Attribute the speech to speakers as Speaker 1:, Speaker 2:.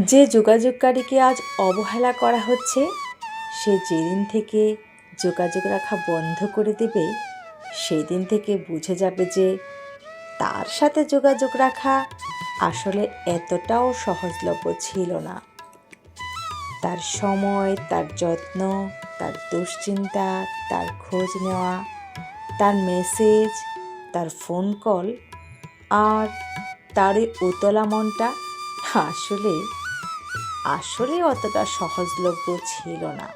Speaker 1: যে যোগাযোগকারীকে আজ অবহেলা করা হচ্ছে, সে যেদিন থেকে যোগাযোগ রাখা বন্ধ করে দেবে, সেই দিন থেকে বুঝে যাবে যে তার সাথে যোগাযোগ রাখা আসলে এতটাও সহজলভ্য ছিল না। তার সময়, তার যত্ন, তার দুশ্চিন্তা, তার খোঁজ নেওয়া, তার মেসেজ, তার ফোন কল আর তার এই উতলা মনটা আসলে অতটা সহজলভ্য ছিল না।